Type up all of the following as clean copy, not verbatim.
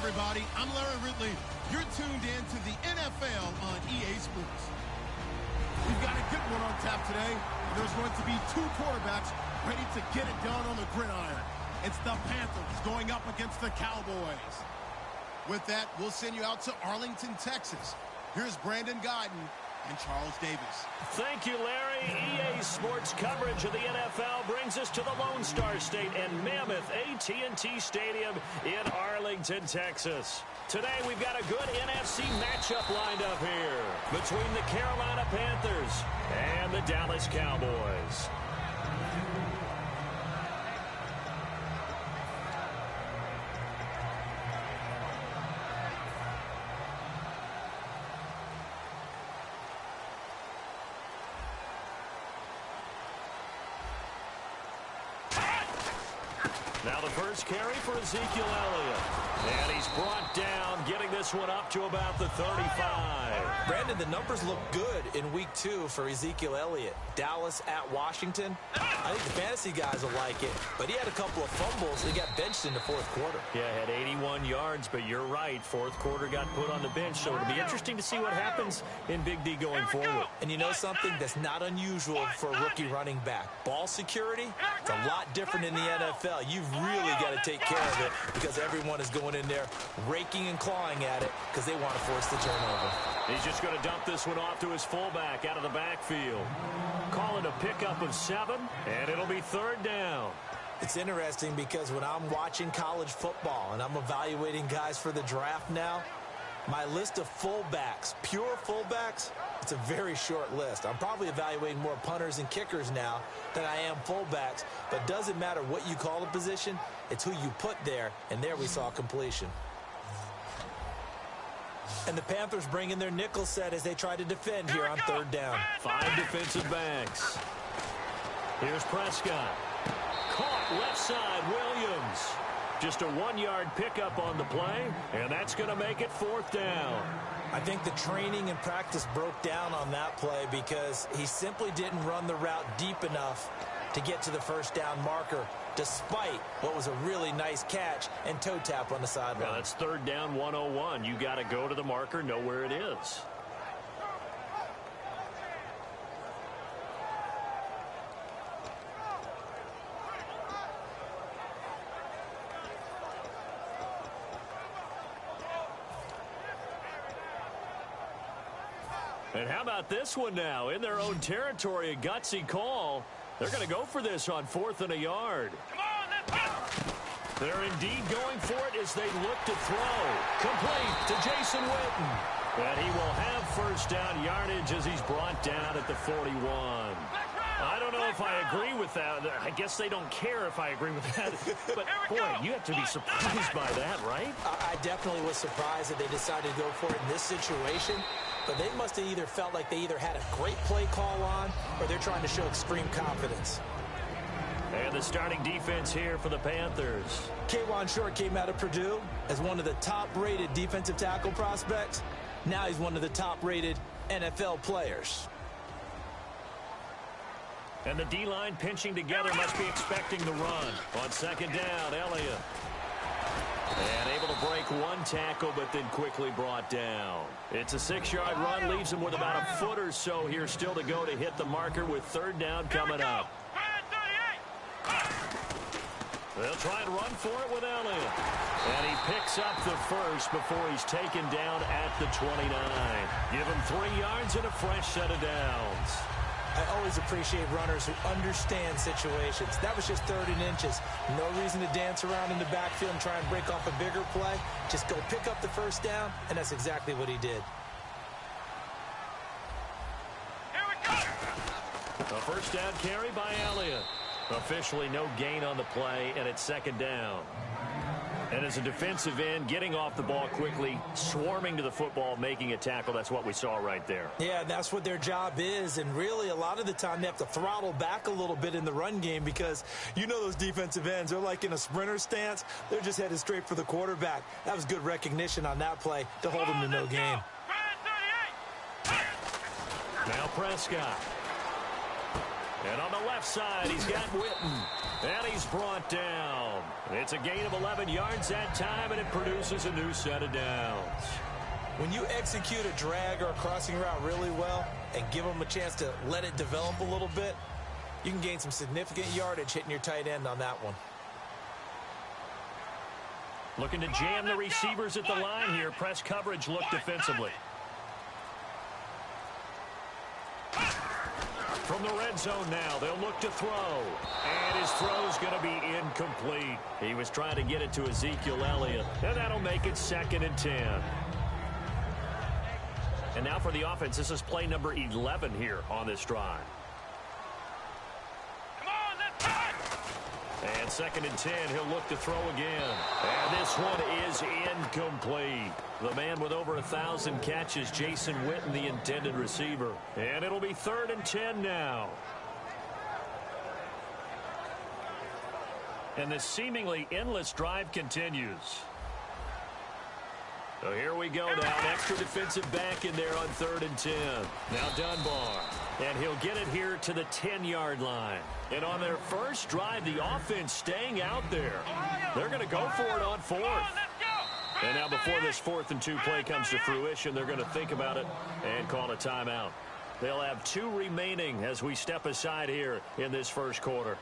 everybody. I'm Larry Ridley. You're tuned in to the NFL on EA Sports. We've got a good one on tap today. There's going to be two quarterbacks ready to get it done on the gridiron. It's the Panthers going up against the Cowboys. With that, we'll send you out to Arlington, Texas. Here's Brandon Guyton and Charles Davis. Thank you, Larry. EA Sports coverage of the NFL brings us to the Lone Star State and Mammoth AT&T Stadium in Arlington, Texas. Today, we've got a good NFC matchup lined up here between the Carolina Panthers and the Dallas Cowboys. Now the first carry for Ezekiel Elliott. And he's brought down, getting this one up to about the 35. Brandon, the numbers look good in week 2 for Ezekiel Elliott. Dallas at Washington. I think the fantasy guys will like it. But he had a couple of fumbles. He got benched in the fourth quarter. Yeah, had 81 yards, but you're right. Fourth quarter got put on the bench. So it'll be interesting to see what happens in Big D going forward. And you know something? That's not unusual for a rookie running back. Ball security, it's a lot different in the NFL. You've really got to take care of it because everyone is going in there raking and clawing at it because they want to force the turnover. He's just going to dump this one off to his fullback out of the backfield. Call it a pickup of 7, and it'll be third down. It's interesting because when I'm watching college football and I'm evaluating guys for the draft now, my list of fullbacks, pure fullbacks, it's a very short list. I'm probably evaluating more punters and kickers now than I am fullbacks, but it doesn't matter what you call the position, it's who you put there, and there we saw completion. And the Panthers bring in their nickel set as they try to defend here on third down. 5 defensive backs. Here's Prescott. Caught left side, Williams. Just a 1-yard pickup on the play, and that's going to make it fourth down. I think the training and practice broke down on that play because he simply didn't run the route deep enough to get to the first down marker, despite what was a really nice catch and toe tap on the sideline. Now that's third down 101. You got to go to the marker, know where it is. And how about this one now? In their own territory, a gutsy call. They're going to go for this on 4th and a yard. They're indeed going for it as they look to throw. Complete to Jason Witten. And he will have first down yardage as he's brought down at the 41. I don't know if I agree with that. I guess they don't care if I agree with that. But, boy, you have to be surprised by that, right? I definitely was surprised that they decided to go for it in this situation. But they must have either felt like they either had a great play call on or they're trying to show extreme confidence. And the starting defense here for the Panthers. K'Wan Short came out of Purdue as one of the top-rated defensive tackle prospects. Now he's one of the top-rated NFL players. And the D-line pinching together must be expecting the run. On second down, Elliott. And able to break one tackle, but then quickly brought down. It's a 6-yard run, leaves him with about a foot or so here still to go to hit the marker with third down coming up. They'll try and run for it with Elliott. And he picks up the first before he's taken down at the 29. Give him 3 yards and a fresh set of downs. I always appreciate runners who understand situations. That was just 3rd and inches. No reason to dance around in the backfield and try and break off a bigger play. Just go pick up the first down, and that's exactly what he did. Here we go. A first down carry by Elliott. Officially no gain on the play, and it's second down. And as a defensive end, getting off the ball quickly, swarming to the football, making a tackle, that's what we saw right there. Yeah, that's what their job is, and really a lot of the time they have to throttle back a little bit in the run game because you know those defensive ends, they're like in a sprinter stance. They're just headed straight for the quarterback. That was good recognition on that play to hold them to no gain. Now Prescott. And on the left side, he's got Witten. And he's brought down. It's a gain of 11 yards that time, and it produces a new set of downs. When you execute a drag or a crossing route really well and give them a chance to let it develop a little bit, you can gain some significant yardage hitting your tight end on that one. Looking to jam the receivers at the line here. Press coverage look defensively. From the red zone now, they'll look to throw. And his throw's going to be incomplete. He was trying to get it to Ezekiel Elliott, and that'll make it 2nd and 10. And now for the offense, this is play number 11 here on this drive. And 2nd and 10, he'll look to throw again. And this one is incomplete. The man with over 1,000 catches, Jason Witten, the intended receiver. And it'll be 3rd and 10 now. And this seemingly endless drive continues. So here we go now. An extra defensive back in there on 3rd and 10. Now Dunbar. And he'll get it here to the 10-yard line. And on their first drive, the offense staying out there. They're going to go for it on 4th. And now before this 4th and 2 play comes to fruition, they're going to think about it and call a timeout. They'll have 2 remaining as we step aside here in this first quarter.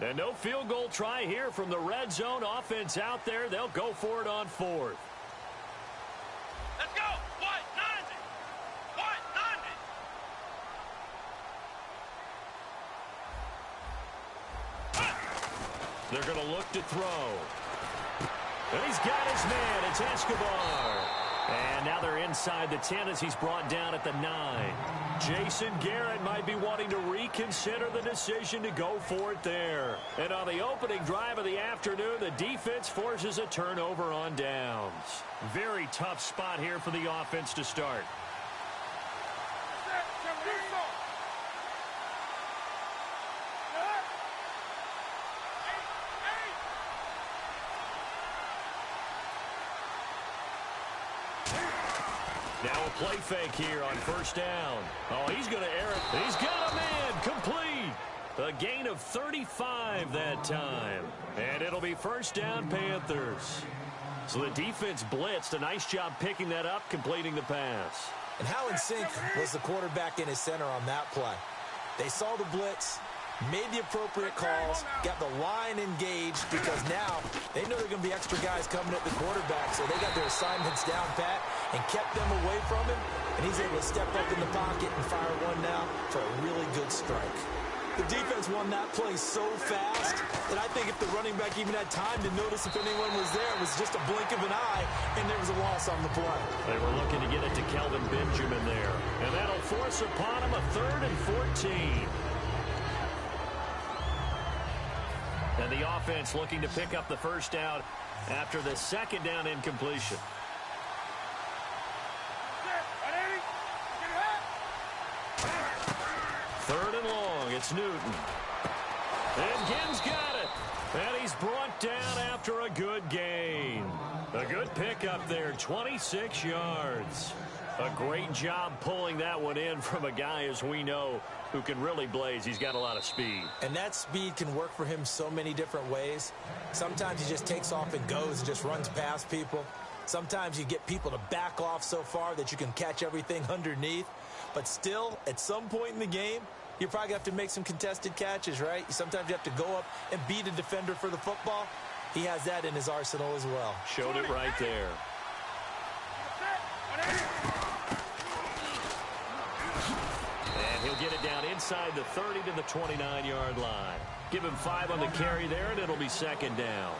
And no field goal try here from the red zone offense out there. They'll go for it on 4th. Let's go. 190. 190. They're going to look to throw. And he's got his man. It's Escobar. And now they're inside the 10 as he's brought down at the 9. Jason Garrett might be wanting to reconsider the decision to go for it there. And on the opening drive of the afternoon, the defense forces a turnover on downs. Very tough spot here for the offense to start. Now a play fake here on 1st down. Oh, he's going to air it. He's got a man complete. A gain of 35 that time. And it'll be 1st down Panthers. So the defense blitzed. A nice job picking that up, completing the pass. And how in sync was the quarterback and his center on that play? They saw the blitz, made the appropriate calls, got the line engaged, because now they know there are going to be extra guys coming at the quarterback, so they got their assignments down pat and kept them away from him, and he's able to step up in the pocket and fire one now for a really good strike. The defense won that play so fast that I think if the running back even had time to notice if anyone was there, it was just a blink of an eye, and there was a loss on the play. They were looking to get it to Kelvin Benjamin there, and that'll force upon him a 3rd and 14. And the offense looking to pick up the 1st down after the 2nd down incompletion. Third and long, it's Newton. And Ginn's got it. And he's brought down after a good gain. A good pickup there, 26 yards. A great job pulling that one in from a guy, as we know, who can really blaze. He's got a lot of speed. And that speed can work for him so many different ways. Sometimes he just takes off and goes and just runs past people. Sometimes you get people to back off so far that you can catch everything underneath. But still, at some point in the game, you probably have to make some contested catches, right? Sometimes you have to go up and beat a defender for the football. He has that in his arsenal as well. Showed it right there. And he'll get it down inside the 30 to the 29-yard line. Give him 5 on the carry there, and it'll be 2nd down.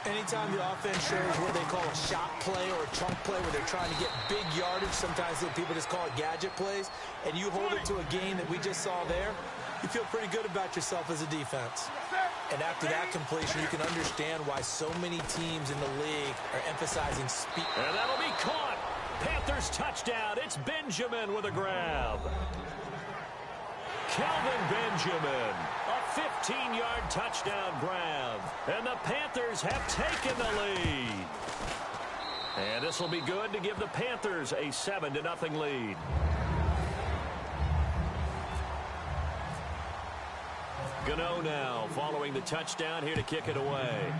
Anytime the offense shows what they call a shot play or a chunk play where they're trying to get big yardage, sometimes people just call it gadget plays, and you hold it to a gain that we just saw there, you feel pretty good about yourself as a defense. And after that completion, you can understand why so many teams in the league are emphasizing speed. And that'll be caught. Panthers touchdown. It's Benjamin with a grab. Kelvin Benjamin, a 15-yard touchdown grab. And the Panthers have taken the lead. And this will be good to give the Panthers a 7-0 lead. Gano now following the touchdown here to kick it away.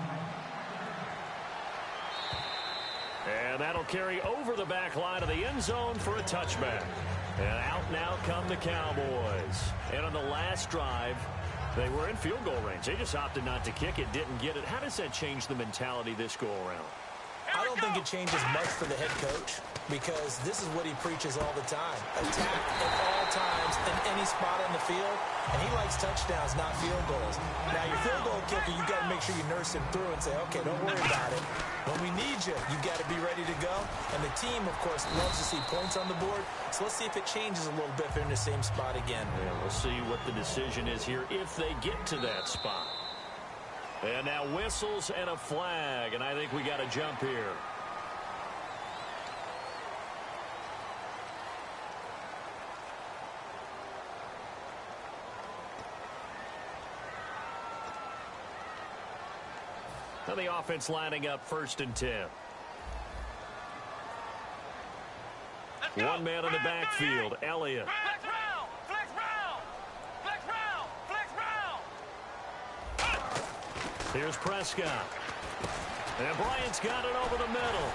And that'll carry over the back line of the end zone for a touchback. And out now come the Cowboys. And on the last drive, they were in field goal range. They just opted not to kick it, didn't get it. How does that change the mentality this go-around? I don't think it changes much for the head coach because this is what he preaches all the time. Attack at all times in any spot on the field, and he likes touchdowns, not field goals. Now, your field goal kicker, you've got to make sure you nurse him through and say, okay, don't worry about it. When we need you, you've got to be ready to go. And the team, of course, loves to see points on the board, so let's see if it changes a little bit if they're in the same spot again. Yeah, we'll see what the decision is here if they get to that spot. And now whistles and a flag, and I think we got a jump here. Now the offense lining up 1st and 10. One man in the backfield, Elliott. Here's Prescott. And Bryant's got it over the middle.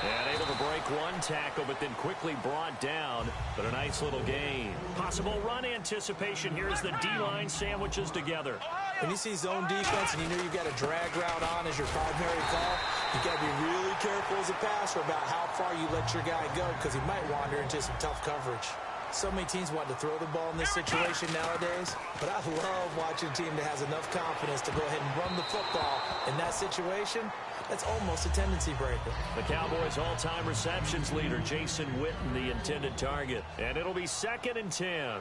And able to break one tackle, but then quickly brought down. But a nice little gain. Possible run anticipation here as the D-line sandwiches together. When you see zone defense and you know you've got a drag route on as your primary call, you've got to be really careful as a passer about how far you let your guy go because he might wander into some tough coverage. So many teams want to throw the ball in this situation nowadays, but I love watching a team that has enough confidence to go ahead and run the football in that situation. That's almost a tendency breaker. The Cowboys' all-time receptions leader, Jason Witten, the intended target. And it'll be 2nd and 10.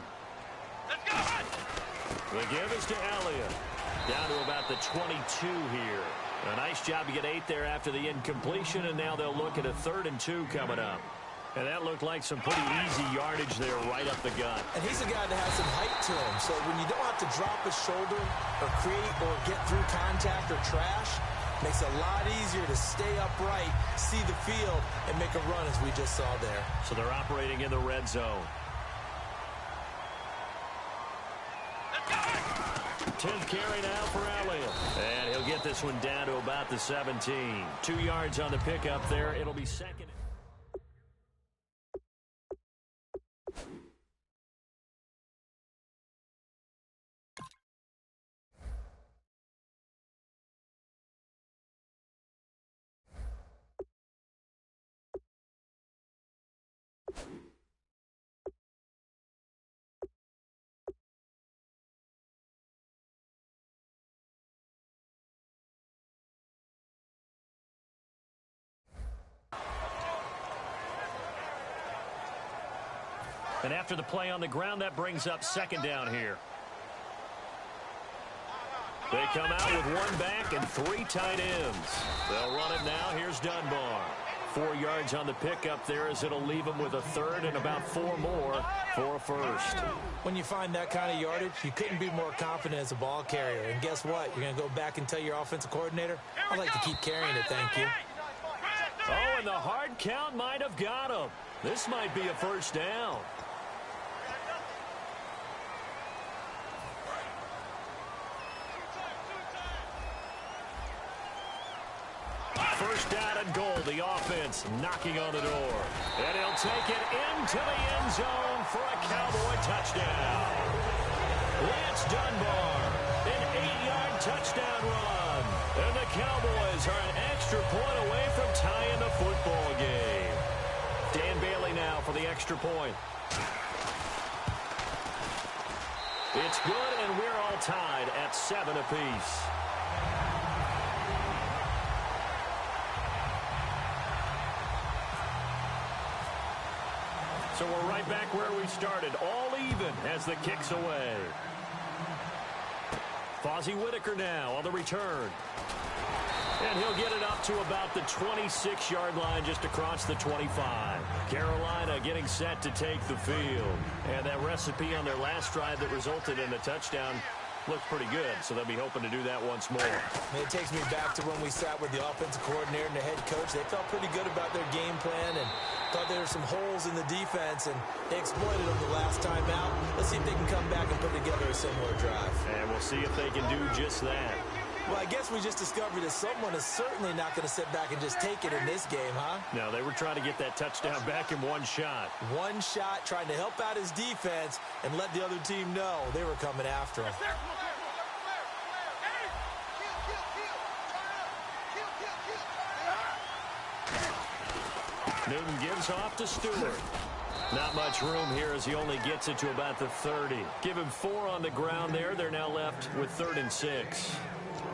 Let's go! The give is to Elliott. Down to about the 22 here. A nice job to get 8 there after the incompletion, and now they'll look at a 3rd and 2 coming up. And that looked like some pretty easy yardage there right up the gut. And he's a guy that has some height to him. So when you don't have to drop his shoulder or create or get through contact or trash, makes it a lot easier to stay upright, see the field, and make a run as we just saw there. So they're operating in the red zone. 10th carry now for Elliott. And he'll get this one down to about the 17. 2 yards on the pickup there. It'll be 2nd. And after the play on the ground, that brings up 2nd down here. They come out with 1 back and 3 tight ends. They'll run it now. Here's Dunbar. 4 yards on the pickup there as it'll leave them with a 3rd and about 4 more for a 1st. When you find that kind of yardage, you couldn't be more confident as a ball carrier. And guess what? You're going to go back and tell your offensive coordinator, I'd like to keep carrying it, thank you. Oh, and the hard count might have got him. This might be a 1st down. First down and goal, the offense knocking on the door. And he'll take it into the end zone for a Cowboy touchdown. Lance Dunbar, an 8-yard touchdown run. And the Cowboys are an extra point away from tying the football game. Dan Bailey now for the extra point. It's good, and we're all tied at 7 apiece. So we're right back where we started, all even as the kick's away. Fozzie Whitaker now on the return. And he'll get it up to about the 26-yard line just across the 25. Carolina getting set to take the field. And that recipe on their last drive that resulted in a touchdown looked pretty good, so they'll be hoping to do that once more. It takes me back to when we sat with the offensive coordinator and the head coach. They felt pretty good about their game plan and thought there were some holes in the defense, and they exploited them the last time out. Let's see if they can come back and put together a similar drive. And we'll see if they can do just that. Well, I guess we just discovered that someone is certainly not going to sit back and just take it in this game, huh? No, they were trying to get that touchdown back in one shot. One shot, trying to help out his defense and let the other team know they were coming after him. Newton gives off to Stewart. Not much room here as he only gets it to about the 30. Give him 4 on the ground there. They're now left with 3rd and 6.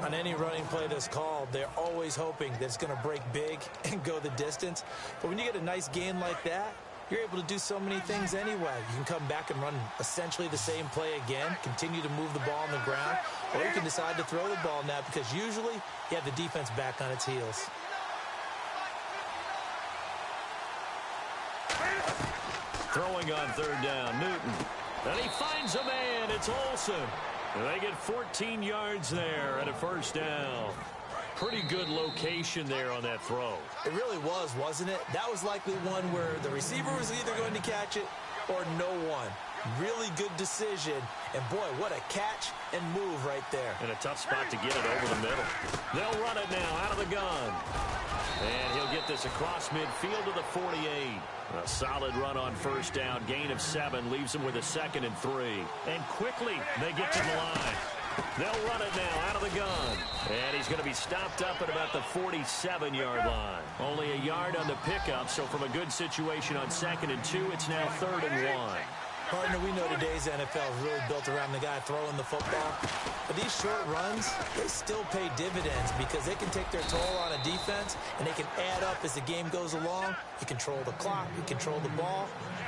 On any running play that's called, they're always hoping that it's going to break big and go the distance. But when you get a nice gain like that, you're able to do so many things anyway. You can come back and run essentially the same play again, continue to move the ball on the ground, or you can decide to throw the ball now because usually you have the defense back on its heels. Throwing on 3rd down, Newton. And he finds a man. It's Olsen. And they get 14 yards there and a 1st down. Pretty good location there on that throw. It really was, wasn't it? That was likely one where the receiver was either going to catch it or no one. Really good decision. And, boy, what a catch and move right there. And a tough spot to get it over the middle. They'll run it now out of the gun. And he'll get this across midfield to the 48. A solid run on 1st down. Gain of 7 leaves him with a 2nd and 3. And quickly they get to the line. They'll run it now out of the gun. And he's going to be stopped up at about the 47-yard line. Only a yard on the pickup, so from a good situation on 2nd and 2, it's now 3rd and 1. Partner, we know today's NFL is really built around the guy throwing the football. But these short runs, they still pay dividends because they can take their toll on a defense and they can add up as the game goes along. You control the clock, you control the ball,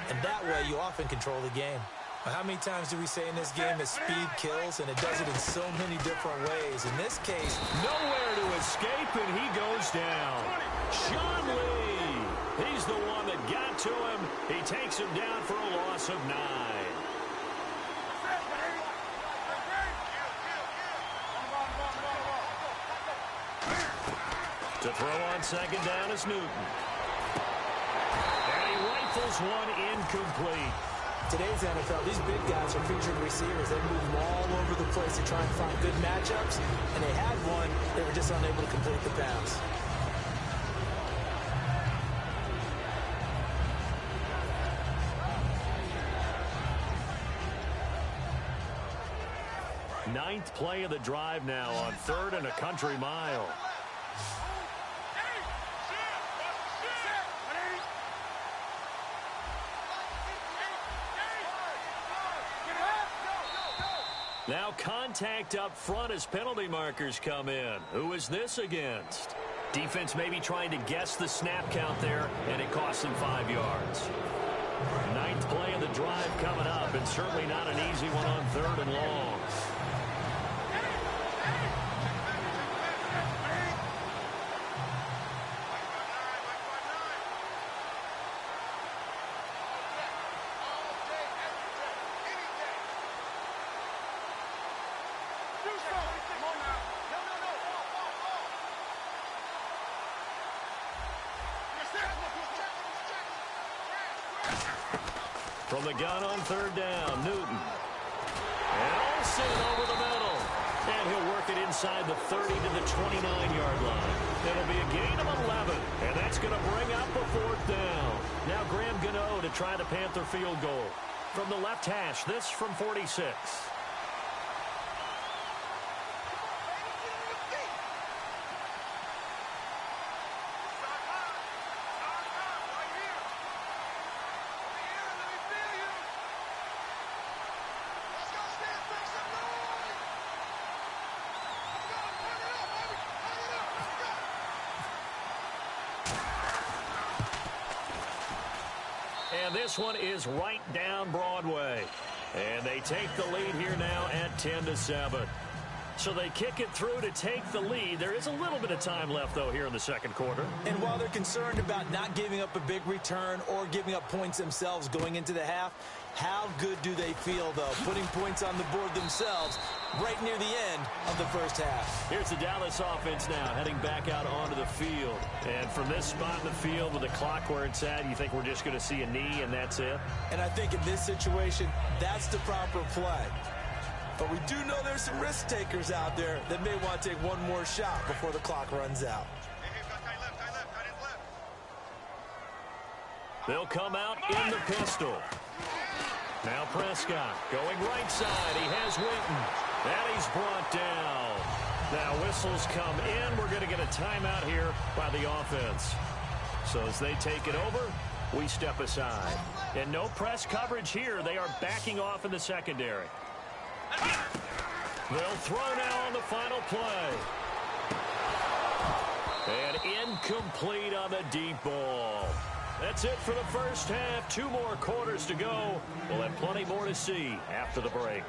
and that way you often control the game. Now, how many times do we say in this game that speed kills, and it does it in so many different ways? In this case, nowhere to escape, and he goes down. Sean Lee, he's the one that got to him. He takes him down for a loss of 9. To throw on 2nd down is Newton. And he rifles one incomplete. Today's NFL, these big guys are featured receivers. They move all over the place to try and find good matchups, and they had one. They were just unable to complete the pass. Ninth play of the drive now on 3rd and a country mile. Now contact up front as penalty markers come in. Who is this against? Defense maybe trying to guess the snap count there, and it costs them 5 yards. Ninth play of the drive coming up, and certainly not an easy one on 3rd and long. From the gun on 3rd down, Newton. And Olsen over the middle. And he'll work it inside the 30 to the 29-yard line. It'll be a gain of 11. And that's going to bring up a 4th down. Now Graham Gano to try the Panther field goal. From the left hash, this from 46. And this one is right down Broadway. And they take the lead here now at 10-7. So they kick it through to take the lead. There is a little bit of time left, though, here in the second quarter. And while they're concerned about not giving up a big return or giving up points themselves going into the half, how good do they feel, though, putting points on the board themselves right near the end of the first half? Here's the Dallas offense now heading back out onto the field. And from this spot in the field with the clock where it's at, you think we're just going to see a knee and that's it? And I think in this situation, that's the proper play. But we do know there's some risk takers out there that may want to take one more shot before the clock runs out. They'll come out in the pistol. Now Prescott going right side. He has Winton. And he's brought down. Now whistles come in. We're going to get a timeout here by the offense. So as they take it over, we step aside. And no press coverage here. They are backing off in the secondary. They'll throw now on the final play. And incomplete on the deep ball. That's it for the first half. 2 more quarters to go. We'll have plenty more to see after the break.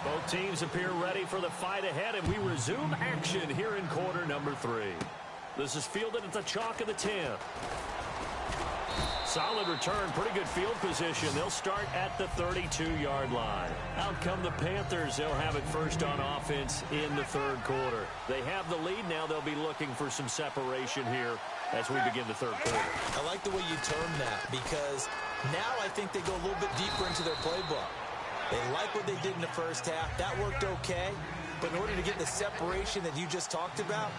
Both teams appear ready for the fight ahead, and we resume action here in quarter number 3. This is fielded at the chalk of the 10. Solid return, pretty good field position. They'll start at the 32-yard line. Out come the Panthers. They'll have it first on offense in the third quarter. They have the lead now. They'll be looking for some separation here as we begin the third quarter. I like the way you term that because now I think they go a little bit deeper into their playbook. They like what they did in the first half. That worked okay. But in order to get the separation that you just talked about,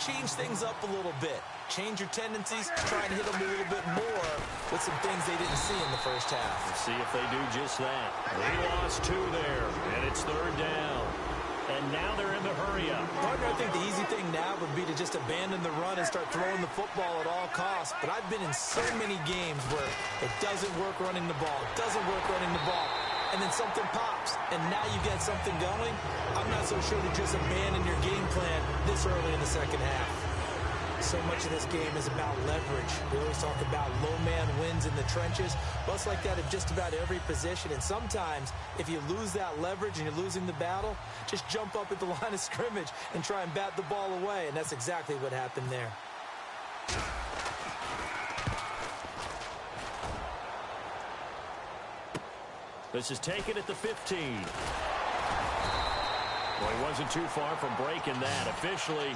change things up a little bit. Change your tendencies, try and hit them a little bit more with some things they didn't see in the first half. We'll see if they do just that. They lost 2 there, and it's third down. And now they're in the hurry-up. Partner, I think the easy thing now would be to just abandon the run and start throwing the football at all costs. But I've been in so many games where it doesn't work running the ball, and then something pops, and now you get something going. I'm not so sure to just abandon your game plan this early in the second half. So much of this game is about leverage. We always talk about low man wins in the trenches. Well, it's like that in just about every position. And sometimes, if you lose that leverage and you're losing the battle, just jump up at the line of scrimmage and try and bat the ball away. And that's exactly what happened there. This is taken at the 15. Well, he wasn't too far from breaking that. Officially,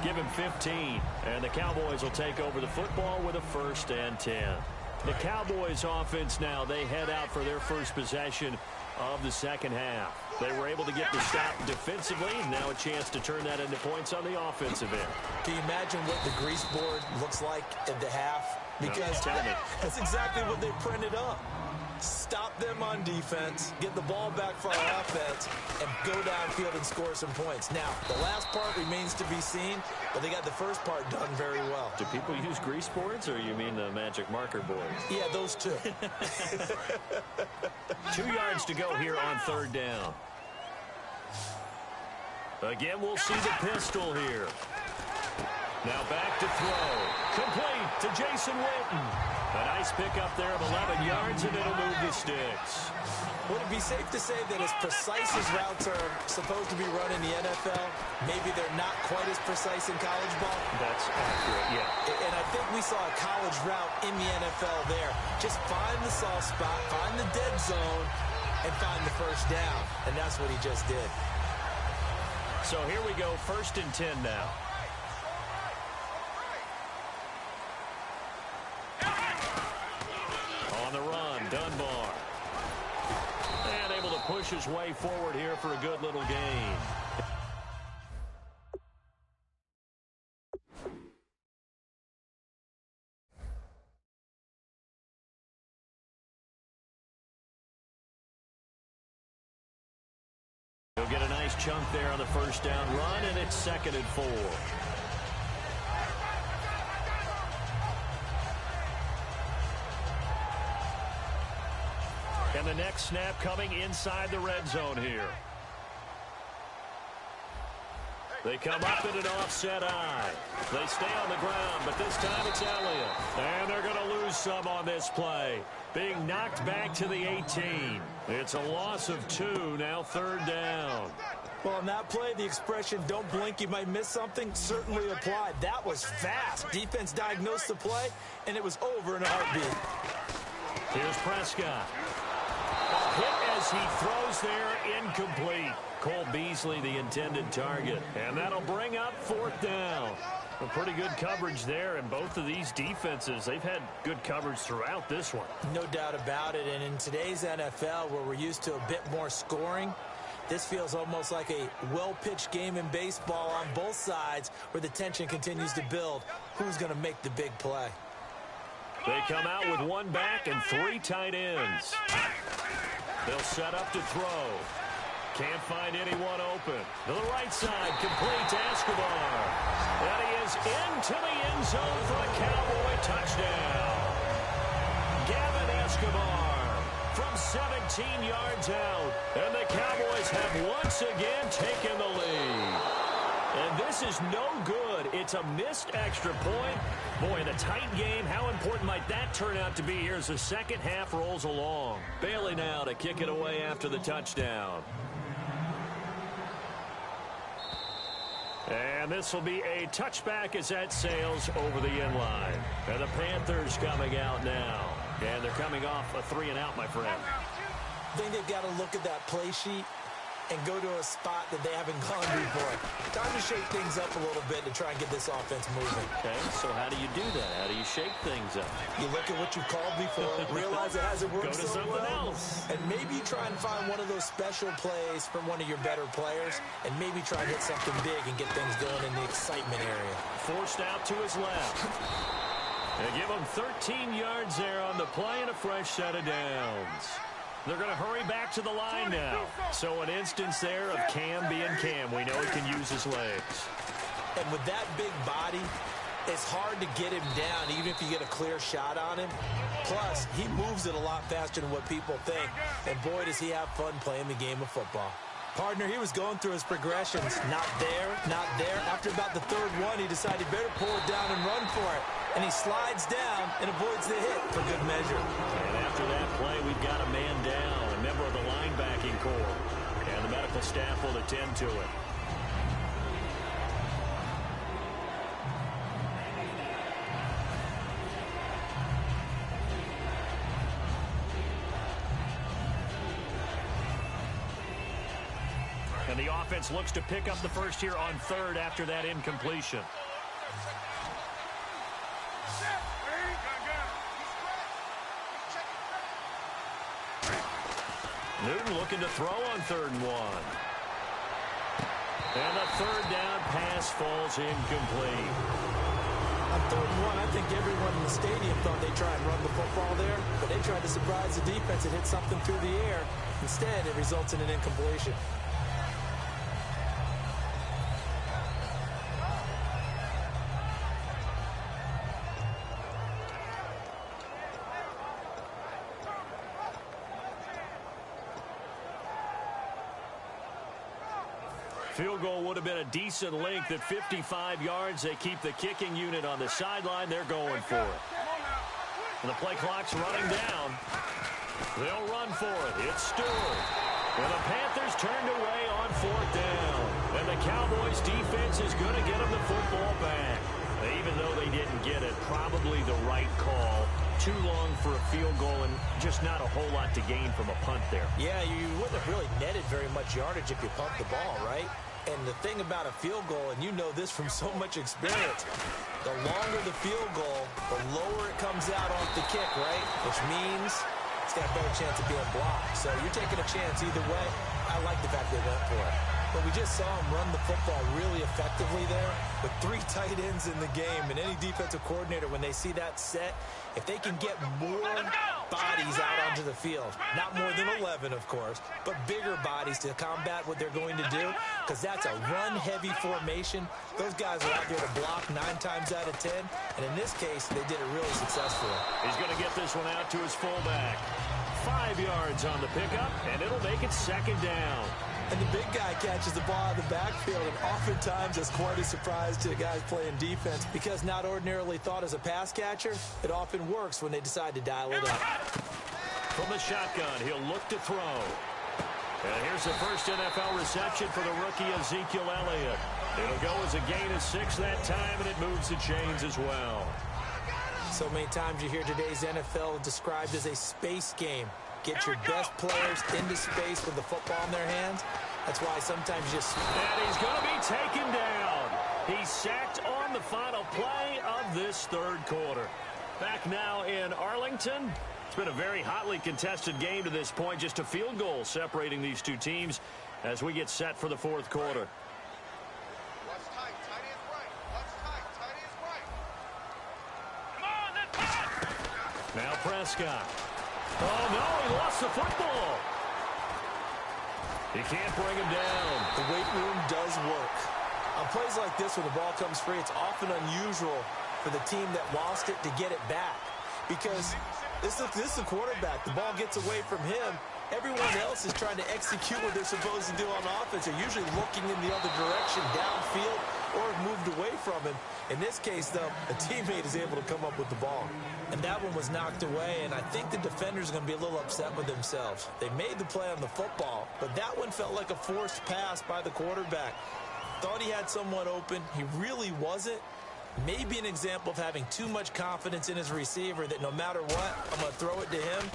give him 15. And the Cowboys will take over the football with a 1st and 10. The Cowboys offense now, they head out for their first possession of the second half. They were able to get the stop defensively. Now a chance to turn that into points on the offensive end. Can you imagine what the grease board looks like at the half? Because no, that's exactly what they printed up. Stop them on defense, get the ball back for our offense, and go downfield and score some points. Now, the last part remains to be seen, but they got the first part done very well. Do people use grease boards, or you mean the magic marker boards? Yeah, those two. 2 yards to go here on third down. Again, we'll see the pistol here. Now back to throw. Complete to Jason Witten. A nice pickup there of 11 yards, and it'll move the sticks. Would it be safe to say that as precise as routes are supposed to be run in the NFL, maybe they're not quite as precise in college ball? That's accurate, yeah. And I think we saw a college route in the NFL there. Just find the soft spot, find the dead zone, and find the first down. And that's what he just did. So here we go, 1st and 10 now. On the run, Dunbar. And able to push his way forward here for a good little gain. He'll get a nice chunk there on the first down run, and it's 2nd and 4. And the next snap coming inside the red zone here. They come up in an offset eye. They stay on the ground, but this time it's Elliott. And they're going to lose some on this play. Being knocked back to the 18. It's a loss of 2, now 3rd down. Well, on that play, the expression, don't blink, you might miss something, certainly applied. That was fast. Defense diagnosed the play, and it was over in a heartbeat. Here's Prescott. A hit as he throws there, incomplete. Cole Beasley, the intended target. And that'll bring up 4th down. A pretty good coverage there, and both of these defenses, they've had good coverage throughout this one. No doubt about it, and in today's NFL, where we're used to a bit more scoring, this feels almost like a well-pitched game in baseball on both sides where the tension continues to build. Who's going to make the big play? They come out with 1 back and 3 tight ends. They'll set up to throw. Can't find anyone open. To the right side, complete to Escobar. And he is into the end zone for a Cowboy touchdown. Gavin Escobar from 17 yards out. And the Cowboys have once again taken the lead. And this is no good. It's a missed extra point. Boy, in a tight game, how important might that turn out to be here as the second half rolls along? Bailey now to kick it away after the touchdown. And this will be a touchback as that sails over the end line. And the Panthers coming out now. And they're coming off a 3-and-out, my friend. I think they've got to look at that play sheet and go to a spot that they haven't gone before. Time to shake things up a little bit to try and get this offense moving. Okay, so how do you do that? How do you shake things up? You look at what you've called before, realize it hasn't worked so well, else. and maybe you try and find one of those special plays from one of your better players, and maybe try and hit something big and get things going in the excitement area. Forced out to his left. They give him 13 yards there on the play and a fresh set of downs. They're going to hurry back to the line now. So an instance there of Cam being Cam. We know he can use his legs. And with that big body, it's hard to get him down, even if you get a clear shot on him. Plus, he moves it a lot faster than what people think. And boy, does he have fun playing the game of football. Partner, he was going through his progressions. Not there, not there. After about the 3rd one, he decided better pull it down and run for it. And he slides down and avoids the hit for good measure. And after that play, we've got a man down, a member of the linebacking corps. And the medical staff will attend to it. And the offense looks to pick up the first here on 3rd after that incompletion. Newton looking to throw on 3rd and 1. And the 3rd down pass falls incomplete. On 3rd and 1, I think everyone in the stadium thought they'd try and run the football there, but they tried to surprise the defense and hit something through the air. Instead, it results in an incompletion. Field goal would have been a decent length at 55 yards. They keep the kicking unit on the sideline. They're going for it. And the play clock's running down. They'll run for it. It's Stewart. And the Panthers turned away on 4th down. And the Cowboys defense is going to get them the football back. Even though they didn't get it, probably the right call. Too long for a field goal and just not a whole lot to gain from a punt there. Yeah, you wouldn't have really netted very much yardage if you pumped the ball, right? And the thing about a field goal, and you know this from so much experience, the longer the field goal, the lower it comes out off the kick, right? Which means it's got a better chance of being blocked. So you're taking a chance either way. I like the fact they went for it. But we just saw him run the football really effectively there with 3 tight ends in the game. And any defensive coordinator, when they see that set, if they can get more bodies out onto the field, not more than 11, of course, but bigger bodies to combat what they're going to do, because that's a run-heavy formation. Those guys are out there to block 9 times out of 10. And in this case, they did it really successfully. He's going to get this one out to his fullback. 5 yards on the pickup, and it'll make it 2nd down. And the big guy catches the ball out of the backfield, and oftentimes that's quite a surprise to the guys playing defense because not ordinarily thought as a pass catcher, it often works when they decide to dial it up. From the shotgun, he'll look to throw. And here's the first NFL reception for the rookie Ezekiel Elliott. It'll go as a gain of 6 that time, and it moves the chains as well. So many times you hear today's NFL described as a space game. Get your best players into space with the football in their hands. That's why sometimes you just... And he's going to be taken down. He's sacked on the final play of this third quarter. Back now in Arlington. It's been a very hotly contested game to this point. Just a field goal separating these two teams as we get set for the fourth quarter. What's tight? Tight is right. What's tight? Tight is right. Come on, let's pass. Now Prescott. Oh, no, he lost the football. He can't bring him down. The weight room does work. On plays like this where the ball comes free, it's often unusual for the team that lost it to get it back. Because this is a quarterback. The ball gets away from him. Everyone else is trying to execute what they're supposed to do on offense. They're usually looking in the other direction, downfield, or have moved away from him. In this case, though, a teammate is able to come up with the ball. And that one was knocked away, and I think the defenders are going to be a little upset with themselves. They made the play on the football, but that one felt like a forced pass by the quarterback. Thought he had someone open. He really wasn't. Maybe an example of having too much confidence in his receiver that no matter what, I'm going to throw it to him.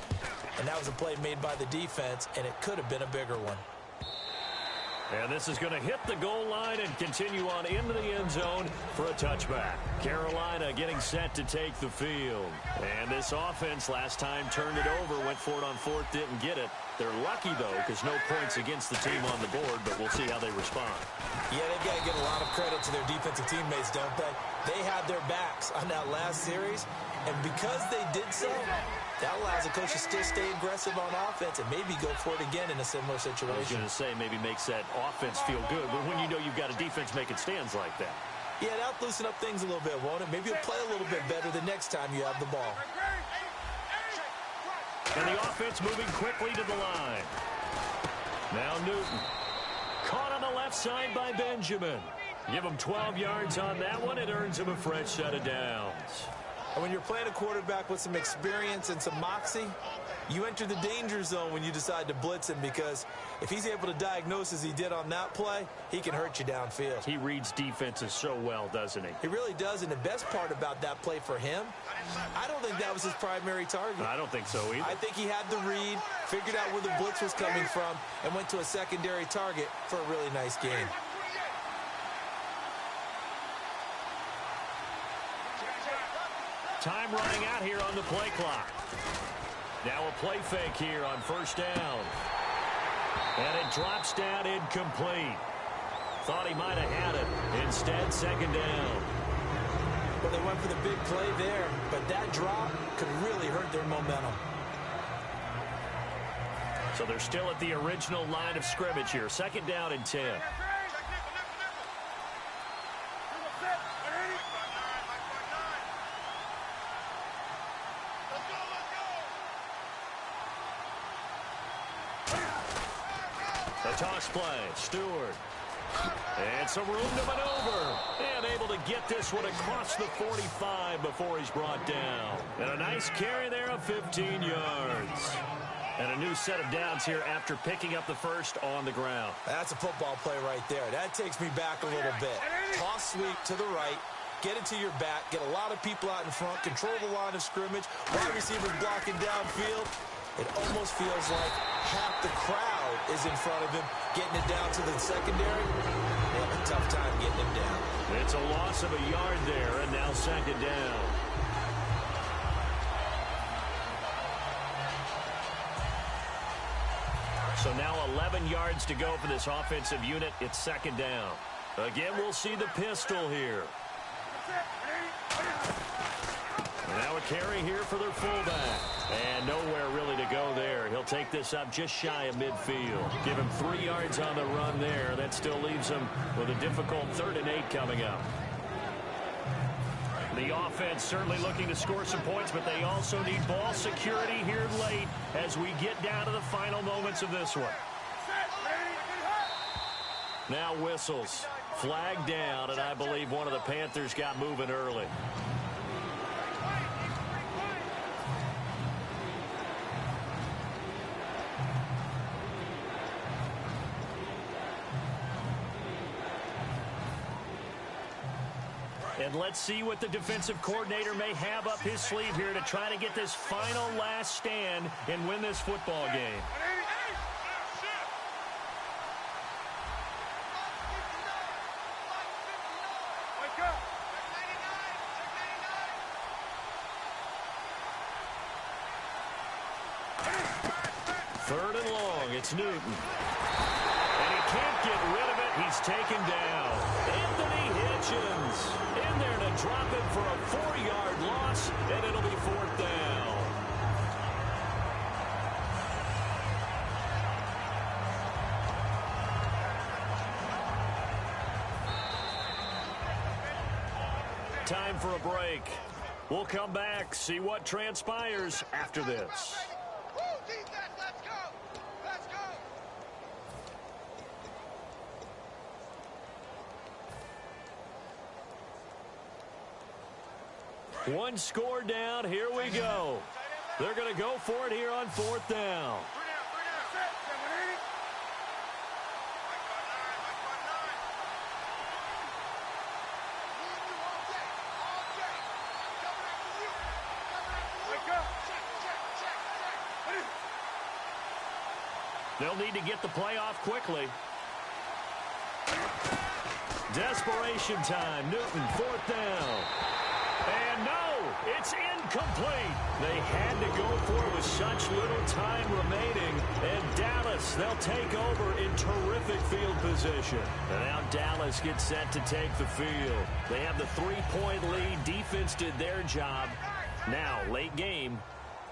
And that was a play made by the defense, and it could have been a bigger one. And this is going to hit the goal line and continue on into the end zone for a touchback. Carolina getting set to take the field. And this offense last time turned it over, went for it on fourth, didn't get it. They're lucky, though, because no points against the team on the board, but we'll see how they respond. Yeah, they've got to give a lot of credit to their defensive teammates, don't they? They had their backs on that last series, and because they did so, that allows the coach to still stay aggressive on offense and maybe go for it again in a similar situation. I was going to say maybe makes that offense feel good, but when you know you've got a defense making stands like that. Yeah, that'll loosen up things a little bit, won't it? Maybe you'll play a little bit better the next time you have the ball. And the offense moving quickly to the line. Now Newton. Caught on the left side by Benjamin. Give him 12 yards on that one. It earns him a fresh set of downs. And when you're playing a quarterback with some experience and some moxie, you enter the danger zone when you decide to blitz him, because if he's able to diagnose as he did on that play, he can hurt you downfield. He reads defenses so well, doesn't he? He really does, and the best part about that play for him, I don't think that was his primary target. I don't think so either. I think he had the read, figured out where the blitz was coming from, and went to a secondary target for a really nice game. Time running out here on the play clock. Now a play fake here on first down. And it drops down incomplete. Thought he might have had it. Instead, second down. Well, they went for the big play there, but that drop could really hurt their momentum. So they're still at the original line of scrimmage here. Second down and 10. Toss play, Stewart. And some room to maneuver. And able to get this one across the 45 before he's brought down. And a nice carry there of 15 yards. And a new set of downs here after picking up the first on the ground. That's a football play right there. That takes me back a little bit. Toss sweep to the right. Get it to your back. Get a lot of people out in front. Control the line of scrimmage. Wide receivers blocking downfield. It almost feels like half the crowd is in front of him, getting it down to the secondary. They have a tough time getting him down. It's a loss of a yard there, and now second down. So now 11 yards to go for this offensive unit. It's second down. Again, we'll see the pistol here. Now a carry here for their fullback. And nowhere really to go there. He'll take this up just shy of midfield. Give him 3 yards on the run there. That still leaves him with a difficult 3rd and 8 coming up. The offense certainly looking to score some points, but they also need ball security here late as we get down to the final moments of this one. Now whistles. Flag down, and I believe one of the Panthers got moving early. And let's see what the defensive coordinator may have up his sleeve here to try to get this final last stand and win this football game. Third and long, it's Newton. And he can't get rid of it. He's taken down. Anthony Hitchens in there to drop it for a 4-yard loss, and it'll be 4th down. Time for a break. We'll come back, see what transpires after this. One score down. Here we go. They're going to go for it here on 4th down. They'll need to get the play off quickly. Desperation time. Newton, 4th down. And no, it's incomplete. They had to go for it with such little time remaining. And Dallas, they'll take over in terrific field position. And now Dallas gets set to take the field. They have the 3-point lead. Defense did their job. Now, late game.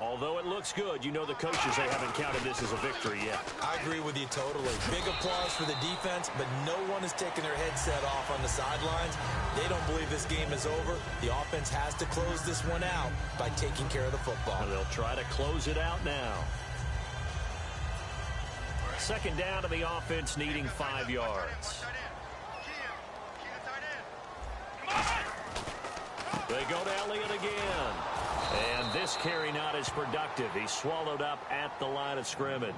Although it looks good, you know the coaches, they haven't counted this as a victory yet. I agree with you totally. Big applause for the defense, but no one is taking their headset off on the sidelines. They don't believe this game is over. The offense has to close this one out by taking care of the football. And they'll try to close it out now. 2nd down to the offense, needing 5 yards. They go to Elliott again. And this carry not as productive. He's swallowed up at the line of scrimmage.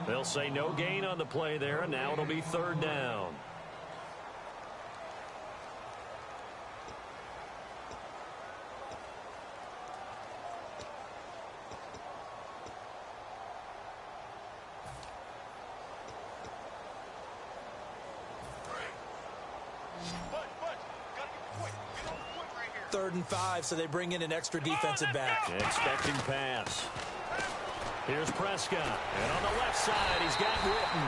They'll say no gain on the play there, and now it'll be 3rd down. Third and 5, so they bring in an extra defensive back. Expecting pass. Here's Prescott. And on the left side, he's got Witten.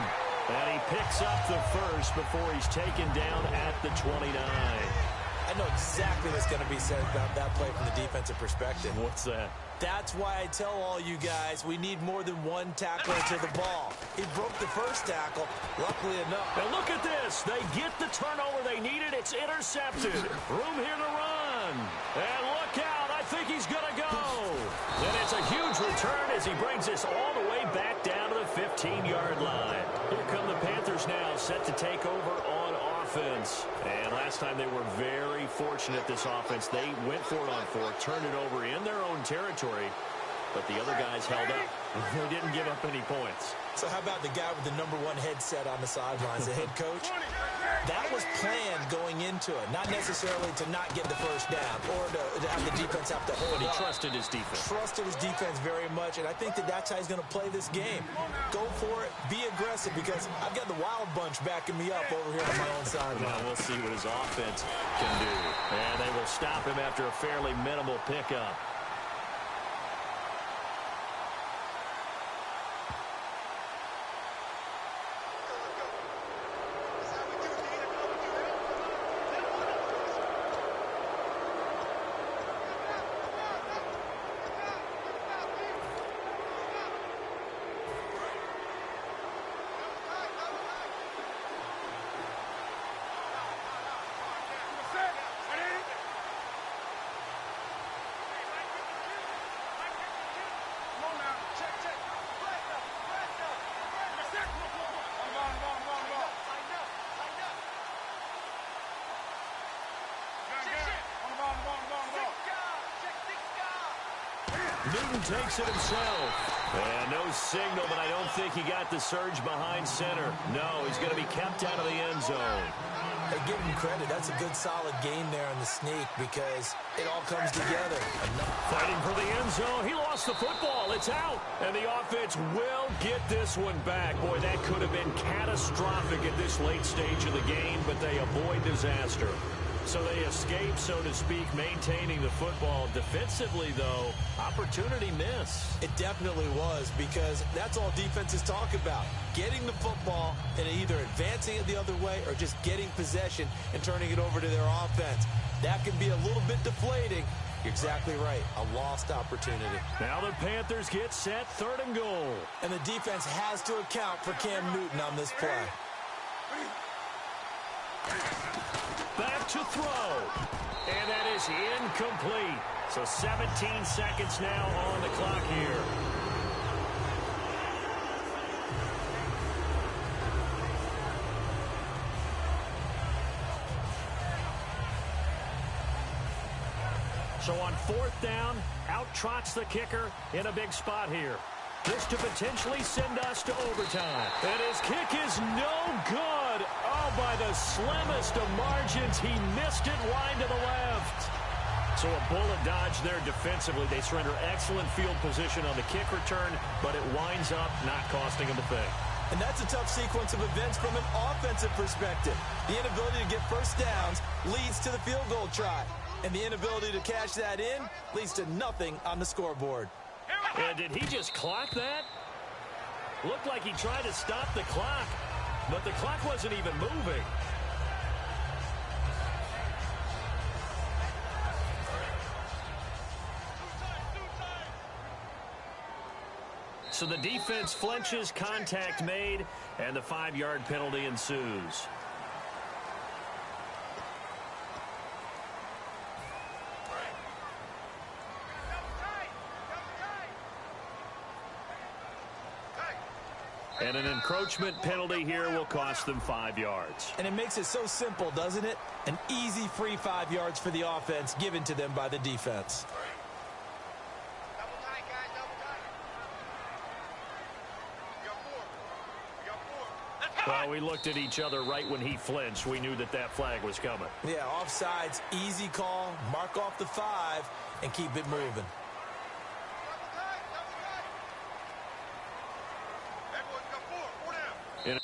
And he picks up the first before he's taken down at the 29. I know exactly what's going to be said about that play from the defensive perspective. What's that? That's why I tell all you guys we need more than one tackler to the ball. He broke the first tackle, luckily enough. Now look at this. They get the turnover they needed. It's intercepted. Room here to run. And look out. I think he's going to go. And it's a huge return as he brings this all the way back down to the 15-yard line. Here come the Panthers now, set to take over on offense. And last time they were very fortunate, this offense. They went for it on 4th, turned it over in their own territory, but the other guys held up. They didn't give up any points. So how about the guy with the #1 headset on the sidelines, the head coach? That was planned going into it, not necessarily to not get the first down or to have the defense have to hold He up. trusted his defense. Trusted his defense very much, and I think that's how he's going to play this game. Go for it, be aggressive, because I've got the Wild Bunch backing me up over here on my own sideline. Now we'll see what his offense can do. And they will stop him after a fairly minimal pickup. Newton takes it himself. And no signal, but I don't think he got the surge behind center. No, he's going to be kept out of the end zone. Hey, give him credit. That's a good, solid game there on the sneak because it all comes together. Fighting for the end zone. He lost the football. It's out. And the offense will get this one back. Boy, that could have been catastrophic at this late stage of the game, but they avoid disaster. So they escape, so to speak, maintaining the football. Defensively, though, opportunity miss. It definitely was because that's all defenses talk about. Getting the football and either advancing it the other way or just getting possession and turning it over to their offense. That can be a little bit deflating. You're exactly right. A lost opportunity. Now the Panthers get set, 3rd and goal. And the defense has to account for Cam Newton on this play. Back to throw. And that is incomplete. So 17 seconds now on the clock here. So on 4th down, out trots the kicker in a big spot here. This to potentially send us to overtime. And his kick is no good. Oh, by the slimmest of margins, he missed it wide to the left. So a bullet dodge there defensively. They surrender excellent field position on the kick return, but it winds up not costing him a thing. And that's a tough sequence of events from an offensive perspective. The inability to get first downs leads to the field goal try. And the inability to cash that in leads to nothing on the scoreboard. And did he just clock that? Looked like he tried to stop the clock, but the clock wasn't even moving. So the defense flinches, contact made, and the 5-yard penalty ensues. And an encroachment penalty here will cost them 5 yards. And it makes it so simple, doesn't it? An easy free 5 yards for the offense given to them by the defense. Double tight, guys, double tight. We got 4. Let's go. Well, we looked at each other right when he flinched. We knew that that flag was coming. Yeah, offsides, easy call, mark off the 5, and keep it moving. Double tight, double tight. Everyone's got 4 down. In